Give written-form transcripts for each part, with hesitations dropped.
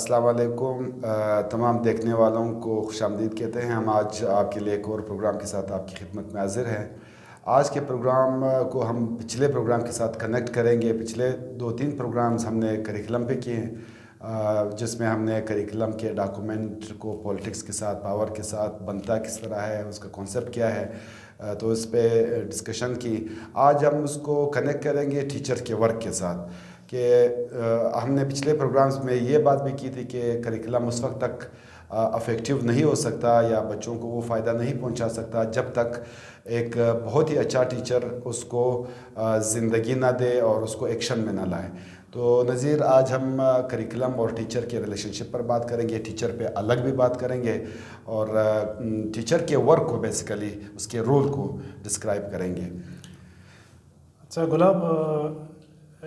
السلام علیکم تمام دیکھنے والوں کو خوش آمدید کہتے ہیں. ہم آج آپ کے لیے ایک اور پروگرام کے ساتھ آپ کی خدمت میں حاضر ہیں. آج کے پروگرام کو ہم پچھلے پروگرام کے ساتھ کنیکٹ کریں گے. پچھلے 2-3 پروگرامز ہم نے کریکلم پہ کیے ہیں، جس میں ہم نے کریکلم کے ڈاکومنٹ کو پولیٹکس کے ساتھ، پاور کے ساتھ بنتا کس طرح ہے، اس کا کانسیپٹ کیا ہے، تو اس پہ ڈسکشن کی. آج ہم اس کو کنیکٹ کریں گے ٹیچر کے ورک کے ساتھ کہ ہم نے پچھلے پروگرامز میں یہ بات بھی کی تھی کہ کریکلم اس وقت تک افیکٹو نہیں ہو سکتا یا بچوں کو وہ فائدہ نہیں پہنچا سکتا جب تک ایک بہت ہی اچھا ٹیچر اس کو زندگی نہ دے اور اس کو ایکشن میں نہ لائے. تو نظیر، آج ہم کریکلم اور ٹیچر کے ریلیشن شپ پر بات کریں گے. ٹیچر پہ الگ بھی بات کریں گے اور ٹیچر کے ورک کو بیسیکلی اس کے رول کو ڈسکرائب کریں گے. اچھا گلاب،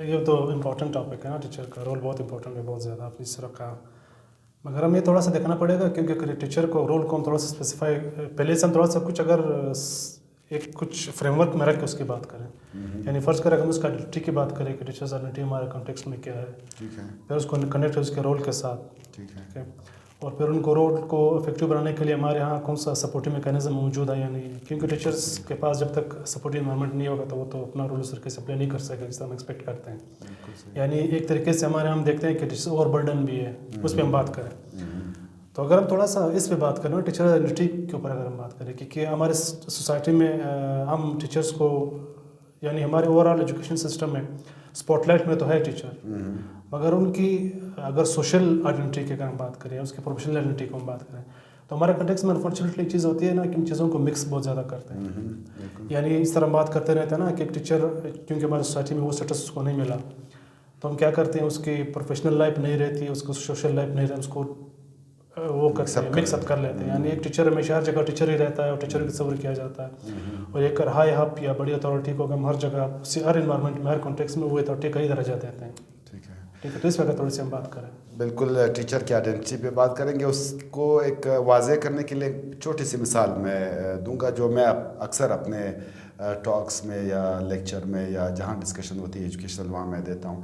یہ تو امپورٹنٹ ٹاپک ہے نا. ٹیچر کا رول بہت امپورٹنٹ ہے، بہت زیادہ. آپ نے اس طرح کہا، مگر ہمیں تھوڑا سا دیکھنا پڑے گا کیونکہ ٹیچر کو رول کو ہم تھوڑا سا اسپیسیفائی پہلے سے ہم تھوڑا سا کچھ اگر ایک کچھ فریم ورک میں رکھ کے اس کی بات کریں. یعنی فرض کریں ہم اس کا آئیڈینٹی کی بات کریں کہ ٹیچرز آئیڈینٹی ہمارے کانٹیکسٹ میں کیا ہے، پھر اس کو کنیکٹ اس کے رول کے ساتھ، ٹھیک ہے، اور پھر ان کو رول کو افیکٹو بنانے کے لیے ہمارے ہاں کون سا سپورٹنگ میکینزم موجود ہے یا نہیں. کیونکہ ٹیچرس کے پاس جب تک سپورٹنگ انوائرمنٹ نہیں ہوگا تو وہ تو اپنا رول اس طریقے سے پلے نہیں کر سکے جس طرح ہم ایکسپیکٹ کرتے ہیں. یعنی ایک طریقے سے ہمارے ہم دیکھتے ہیں کہ ٹیچر اوور برڈن بھی ہے، اس پہ ہم بات کریں. تو اگر ہم تھوڑا سا اس پہ بات کریں، ٹیچر آئیڈینٹی کے اوپر اگر ہم بات کریں کہ ہمارے سوسائٹی میں ہم ٹیچرس کو، یعنی ہمارے اوور آل ایجوکیشن سسٹم میں اسپاٹ لائٹ میں تو ہے ٹیچر، مگر ان کی اگر سوشل آئیڈینٹی کی اگر ہم بات کریں، اس کی پروفیشنل آئیڈینٹی کو ہم بات کریں، تو ہمارے کنٹیکس میں انفارچونیٹلی ایک چیز ہوتی ہے نا کہ ان چیزوں کو مکس بہت زیادہ کرتے ہیں. یعنی اس طرح ہم بات کرتے رہتے ہیں نا کہ ایک ٹیچر کیونکہ ہماری سوسائٹی میں وہ اسٹیٹس اس کو نہیں ملا، تو ہم کیا کرتے ہیں، اس کی پروفیشنل لائف نہیں رہتی، اس کو سوشل لائف نہیں رہتی، اس کو وہ کرتے ہیں، مکس اپ کر لیتے ہیں. یعنی ایک ٹیچر ہمیشہ ہر جگہ ٹیچر ہی رہتا ہے اور ٹیچر کی تصور کیا جاتا ہے، اور ایک ہائی ہب یا بڑی اتھارٹی کو ہم ہر جگہ ہر انوائرمنٹ میں، ہر کانٹیکس میں وہ اتھارٹی کا ہی درجہ دیتے ہیں. ٹھیک ہے، تو اس وقت تھوڑی سی ہم بات کریں. بالکل، ٹیچر کی آئیڈینٹی پہ بات کریں گے. اس کو ایک واضح کرنے کے لیے چھوٹی سی مثال میں دوں گا جو میں اکثر اپنے ٹاکس میں یا لیکچر میں یا جہاں ڈسکشن ہوتی ہے ایجوکیشنل وہاں میں دیتا ہوں.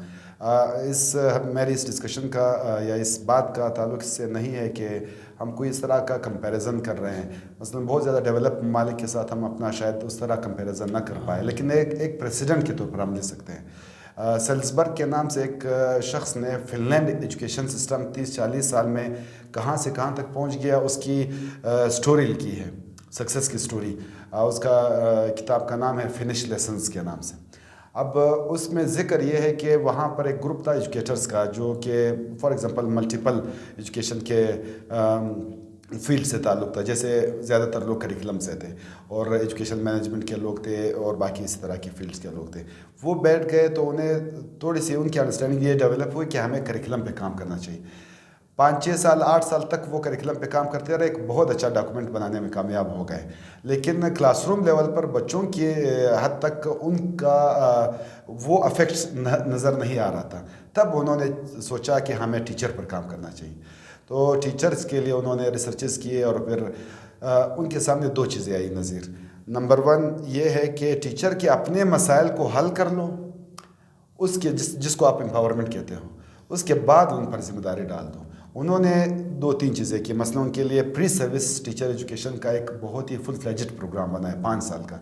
میری اس ڈسکشن کا یا اس بات کا تعلق اس سے نہیں ہے کہ ہم کوئی اس طرح کا کمپیریزن کر رہے ہیں. مثلا بہت زیادہ ڈیولپ ممالک کے ساتھ ہم اپنا شاید اس طرح کمپیریزن نہ کر پائے، لیکن ایک پریسیڈنٹ کے طور پر ہم لے سکتے ہیں. سیلزبرگ کے نام سے ایک شخص نے فن لینڈ ایجوکیشن سسٹم 30-40 سال میں کہاں سے کہاں تک پہنچ گیا، اس کی سٹوری لکھی ہے، سکسیس کی سٹوری. اس کا کتاب کا نام ہے فنش لیسنز کے نام سے. اب اس میں ذکر یہ ہے کہ وہاں پر ایک گروپ تھا ایجوکیٹرز کا جو کہ فار ایگزامپل ملٹیپل ایجوکیشن کے فیلڈ سے تعلق تھا. جیسے زیادہ تر لوگ کریکلم سے تھے اور ایجوکیشن مینجمنٹ کے لوگ تھے اور باقی اس طرح کی فیلڈس کے لوگ تھے. وہ بیٹھ گئے تو انہیں تھوڑی سی ان کی انڈرسٹینڈنگ یہ ڈیولپ ہوئی کہ ہمیں کریکلم پہ کام کرنا چاہیے. 5-6 سال 8 سال تک وہ کریکلم پہ کام کرتے رہے، ایک بہت اچھا ڈاکومنٹ بنانے میں کامیاب ہو گئے. لیکن کلاس روم لیول پر بچوں کی حد تک ان کا وہ افیکٹس نظر نہیں آ رہا تھا. تب انہوں نے سوچا کہ ہمیں ٹیچر پر کام کرنا چاہیے. تو ٹیچرز کے لیے انہوں نے ریسرچز کیے اور پھر ان کے سامنے 2 چیزیں آئی نظیر. نمبر 1 یہ ہے کہ ٹیچر کے اپنے مسائل کو حل کر لو، اس کے جس کو آپ امپاورمنٹ کہتے ہو، اس کے بعد ان پر ذمہ داری ڈال دو. انہوں نے 2-3 چیزیں کی. مثلا ان کے لیے پری سروس ٹیچر ایجوکیشن کا ایک بہت ہی فل فلیجڈ پروگرام بنا ہے 5 سال کا.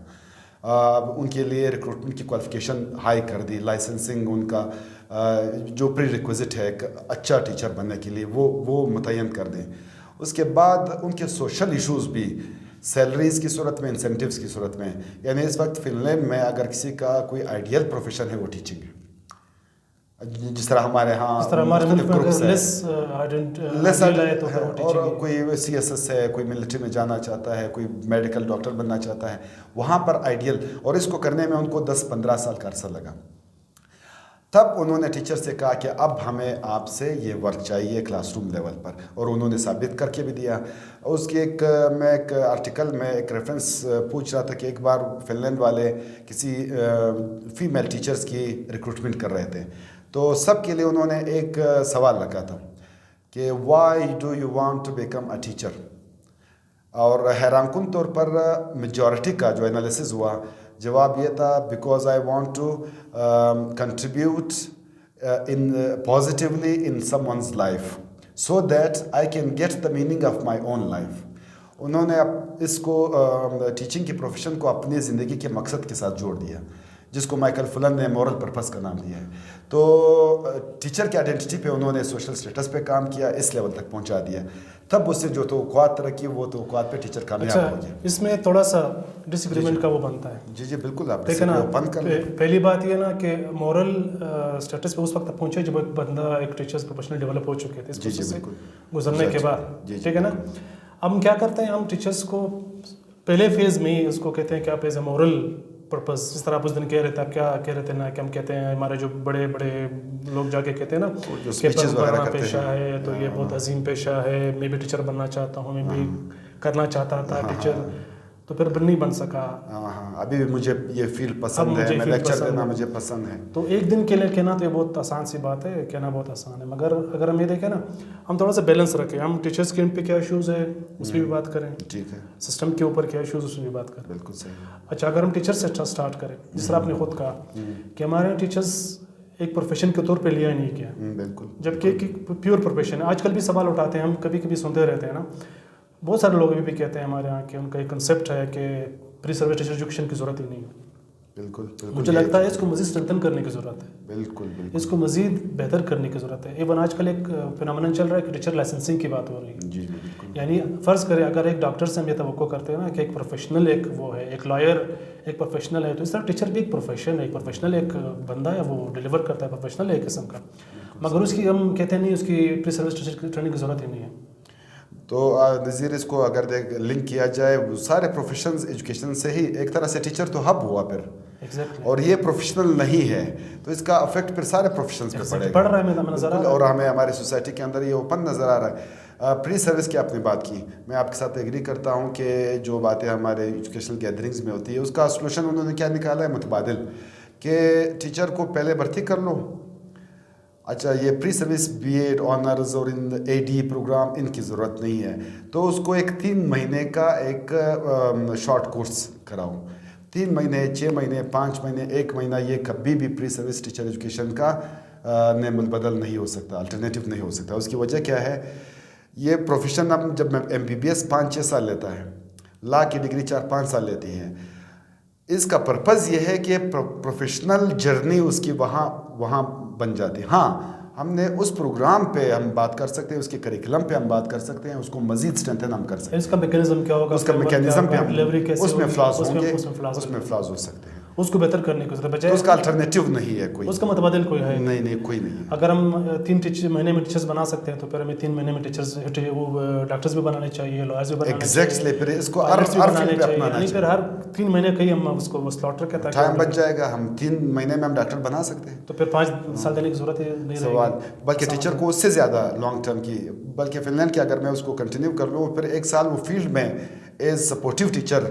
ان کے لیے ریکروٹمنٹ کی کوالیفیکیشن ہائی کر دی، لائسنسنگ ان کا جو پری ریکوزٹ ہے ایک اچھا ٹیچر بننے کے لیے وہ متعین کر دیں. اس کے بعد ان کے سوشل ایشوز بھی سیلریز کی صورت میں، انسینٹیوز کی صورت میں. یعنی اس وقت فن لینڈ میں اگر کسی کا کوئی آئیڈیل پروفیشن ہے وہ ٹیچنگ ہے. جس طرح ہمارے ہاں اور کوئی CSS ہے، کوئی ملٹری میں جانا چاہتا ہے، کوئی میڈیکل ڈاکٹر بننا چاہتا ہے، وہاں پر آئیڈیل. اور اس کو کرنے میں ان کو 10-15 سال کا عرصہ لگا. تب انہوں نے ٹیچر سے کہا کہ اب ہمیں آپ سے یہ ورک چاہیے کلاس روم لیول پر، اور انہوں نے ثابت کر کے بھی دیا. اس کی میں ایک آرٹیکل میں ایک ریفرنس پوچھ رہا تھا کہ ایک بار فن لینڈ والے کسی فیمیل ٹیچرز کی ریکروٹمنٹ کر رہے تھے، تو سب کے لیے انہوں نے ایک سوال رکھا تھا کہ why do you want to become a teacher. اور حیران کن طور پر میجورٹی کا جو انالیسز ہوا جواب یہ تھا because I want to contribute in positively in someone's life. so that I can get the meaning of my own life. انہوں نے اس کو ٹیچنگ کی پروفیشن کو اپنی زندگی کے مقصد کے ساتھ جوڑ دیا, جس کو مائیکل فلن نے مورل پرپس کا نام دیا ہے. تو ٹیچر کی آئیڈینٹی پہ انہوں نے سوشل اسٹیٹس پہ کام کیا, اس لیول تک پہنچا دیا. تب اس سے جو توقعات ترقی وہ توقعات پہ ٹیچر کامیاب ہو گیا. اس میں تھوڑا سا ڈس ایگریمنٹ کا وہ بنتا ہے. جی جی بالکل, آپ ٹھیک ہے نا. پہلی بات یہ نا کہ مورل اسٹیٹس پہ اس وقت پہنچے جب ایک بندہ ایک ٹیچر پروفیشنل ڈیولپ ہو چکے تھے اس پروسیس سے گزرنے کے بعد. ٹھیک ہے نا. اب ہم کیا کرتے ہیں, ہم ٹیچرس کو پہلے فیز میں ہی اس کو کہتے ہیں کہ آپ ایز اے مورل پرپز, جس طرح آپ اس دن کہہ رہے تھے, آپ کیا کہہ رہے تھے نا کہ ہم کہتے ہیں ہمارے جو بڑے بڑے لوگ جا کے کہتے ہیں نا کہ پرمپرا پیشہ ہے تو یہ بہت عظیم پیشہ ہے, میں بھی ٹیچر بننا چاہتا ہوں, میں بھی کرنا چاہتا تھا ٹیچر, تو پھر نہیں بن سکا. ابھی بھی مجھے یہ فیلڈ پسند ہے, میں لیکچر دینا مجھے پسند ہے. تو ایک دن کے لیے کہنا تو یہ بہت آسان سی بات ہے, کہنا بہت آسان ہے, مگر اگر ہم یہ دیکھیں نا, ہم تھوڑا سا بیلنس رکھیں, ہم ٹیچرس کے ان پہ کیا ایشوز ہے اس پہ بھی بات کریں, ٹھیک ہے, سسٹم کے اوپر کیا ایشوز اس پہ بھی بات کریں. بالکل صحیح. اچھا, اگر ہم ٹیچر سے اسٹارٹ کریں, جس طرح آپ نے خود کہا کہ ہمارے ٹیچرس ایک پروفیشن کے طور پہ لیا نہیں کیا, بالکل, جبکہ ایک پیور پروفیشن ہے. آج کل بھی سوال اٹھاتے ہیں, ہم کبھی کبھی سنتے رہتے ہیں نا, بہت سارے لوگ بھی کہتے ہیں ہمارے یہاں کہ ان کا ایک کنسیپٹ ہے کہ پری سروس ٹیچر ایجوکیشن کی ضرورت ہی نہیں ہے. بالکل, مجھے لگتا ہے اس کو مزید اسٹرینتھن کرنے کی ضرورت ہے. بالکل, اس کو مزید بہتر کرنے کی ضرورت ہے. ایون آج کل ایک فینامنن چل رہا ہے کہ ٹیچر لائسنسنگ کی بات ہو رہی ہے. جی بالکل. یعنی فرض کریں اگر ایک ڈاکٹر سے ہم یہ توقع کرتے ہیں نا کہ ایک پروفیشنل ایک وہ ہے, ایک لائر ایک پروفیشنل ہے, تو اس طرح ٹیچر بھی ایک پروفیشن ہے, ایک پروفیشنل ایک بندہ ہے, وہ ڈیلیور کرتا ہے, پروفیشنل ہے ایک قسم کا, مگر اس کی ہم کہتے ہیں نہیں, اس کی پری سروس ٹیچر کی ٹریننگ کی ضرورت ہی نہیں ہے. تو نظیر اس کو اگر لنک کیا جائے سارے پروفیشنز ایجوکیشن سے ہی, ایک طرح سے ٹیچر تو ہب ہوا پھر, اور یہ پروفیشنل نہیں ہے تو اس کا افیکٹ پھر سارے پروفیشنز پہ پڑ رہا ہے, اور ہمیں ہماری سوسائٹی کے اندر یہ اوپن نظر آ رہا ہے. پری سروس کی آپ نے بات کی, میں آپ کے ساتھ ایگری کرتا ہوں کہ جو باتیں ہمارے ایجوکیشنل گیدرنگز میں ہوتی ہے اس کا سولوشن انہوں نے کیا نکالا ہے, متبادل, کہ ٹیچر کو پہلے بھرتی کر لو. اچھا, یہ پری سروس بی ایڈ آنرز اور ان اے ڈی پروگرام ان کی ضرورت نہیں ہے, تو اس کو ایک 3 مہینے کا ایک شارٹ کورس کراؤ. 3 مہینے, 6 مہینے, 5 مہینے, 1 مہینہ, یہ کبھی بھی پری سروس ٹیچر ایجوکیشن کا نعم البدل نہیں ہو سکتا, الٹرنیٹیو نہیں ہو سکتا. اس کی وجہ کیا ہے, یہ پروفیشن اب جب ایم بی بی ایس 5-6 سال لیتا ہے, لا کی ڈگری 4-5 سال لیتی ہے, اس کا پرپز یہ ہے کہ پروفیشنل جرنی اس کی وہاں بن جاتی ہے. ہاں, ہم نے اس پروگرام پہ ہم بات کر سکتے ہیں, اس کے کریکولم پہ ہم بات کر سکتے ہیں, اس کو مزید اسٹرینتھن ہم کر سکتے ہیں. اس کا میکینزم کیا ہوگا, اس کا میکینزم پہ اس میں فلاز ہوں گے, اس میں فلاز ہو سکتے ہیں, اس کو بہتر کرنے کی ضرورت ہے. اس کا الٹرنیٹیو نہیں ہے کوئی, اس کا متبادل کوئی ہے نہیں, کوئی نہیں. اگر ہم 3 مہینے میں ٹیچرز بنا سکتے ہیں تو پھر ہمیں 3 مہینے میں ٹیچرز وہ ڈاکٹرز بھی بنانے چاہیے, لائرز بھی بنانے چاہیے. ایگزیکٹلی, پھر اس کو ہر فیلڈ پہ اپنانا چاہیے. پھر ہر 3 مہینے کہیں ہم اس کو سلاٹر کہتا ہے, ٹائم بچ جائے گا, ہم 3 مہینے میں ہم ڈاکٹر بنا سکتے ہیں, تو پھر 5 سال دینے کی ضرورت نہیں رہے گی. بلکہ ٹیچر کو اس سے زیادہ لانگ ٹرم کی, بلکہ فن لینڈ کی اگر میں اس کو کنٹینیو کر لوں, پھر 1 سال وہ فیلڈ میں ایز سپورٹیو ٹیچر,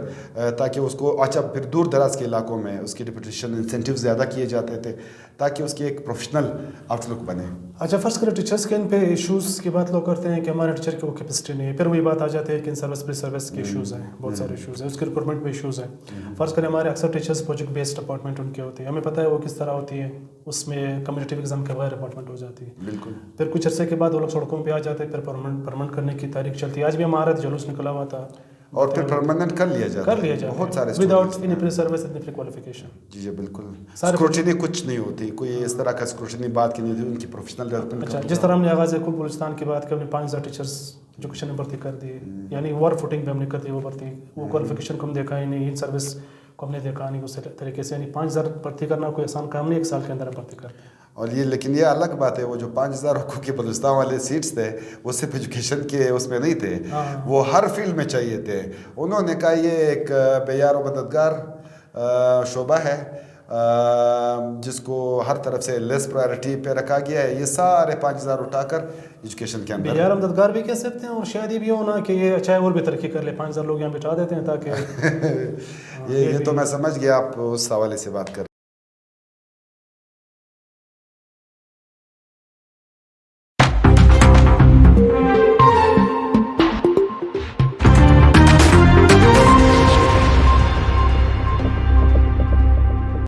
تاکہ اس کو, اچھا پھر دور دراز کے علاقوں میں اس کی ڈپوٹیشن انسینٹیو زیادہ کیے جاتے تھے تاکہ اس کی ایک پروفیشنل آؤٹ لک بنے. اچھا, فرض کریں ٹیچرس کے ان پہ ایشوز کی بات لوگ کرتے ہیں کہ ہمارے ٹیچر کی وہ کیپیسٹی نہیں ہے, پھر وہی بات آ جاتی ہے کہ ان سروس پری سروس کے ایشوز ہیں, بہت سارے ایشوز ہیں, اس کے ریکروٹمنٹ پہ ایشوز ہیں. فرض کریں ہمارے اکثر ٹیچرس پروجیکٹ بیسڈ اپارٹمنٹ ان کے ہوتے ہیں, ہمیں پتہ ہے وہ کس طرح ہوتی ہے, اس میں کمیونٹی ایگزام کے بغیر اپارٹمنٹ ہو جاتی ہے. بالکل. پھر کچھ عرصے کے بعد وہ لوگ سڑکوں پہ آ جاتے ہیں, پھر پرماننٹ کرنے کی تاریخ چلتی ہے. آج بھی ہمارا جلوس نکلا ہوا تھا, اور پھر پرماننٹ کر لیا جاتا ہے بہت سارے وداؤٹ اینی پری سروس اینی کوالیفیکیشن. جی بالکل, اسکروٹنی کچھ نہیں ہوتی, کوئی اس طرح کا اسکروٹنی بات کی نہیں ہوتی, ان کی پروفیشنل ڈیولپمنٹ. اچھا, جس طرح ہم نے آغاز کل بلوچستان کی بات کی, ہم نے 5000 ٹیچرس ایجوکیشن میں بھرتی کر دی, یعنی اوور فوٹنگ پہ ہم نے کر دی وہ بھرتی, وہ کوالیفیکیشن کو ہم دیکھا ہی نہیں, ان سروس کو ہم نے دیکھا نہیں اس طریقے سے. یعنی 5000 بھرتی کرنا کوئی آسان کام نہیں, 1 سال کے اندر بھرتی کرتے ہیں. اور یہ لیکن یہ الگ بات ہے, وہ جو 5000 حقوق کے بلوچستان والے سیٹس تھے وہ صرف ایجوکیشن کے اس میں نہیں تھے, وہ ہر فیلڈ میں چاہیے تھے. انہوں نے کہا یہ ایک بے یار و مددگار شعبہ ہے جس کو ہر طرف سے لیس پرائرٹی پہ رکھا گیا ہے, یہ سارے 5000 اٹھا کر ایجوکیشن کے اندر. یار مددگار بھی کہہ سکتے ہیں, اور شاید یہ بھی ہونا کہ یہ چاہے اور بھی ترقی کر لے, 5000 لوگ یہاں بٹھا دیتے ہیں تاکہ یہ تو میں سمجھ گیا آپ اس حوالے سے بات کر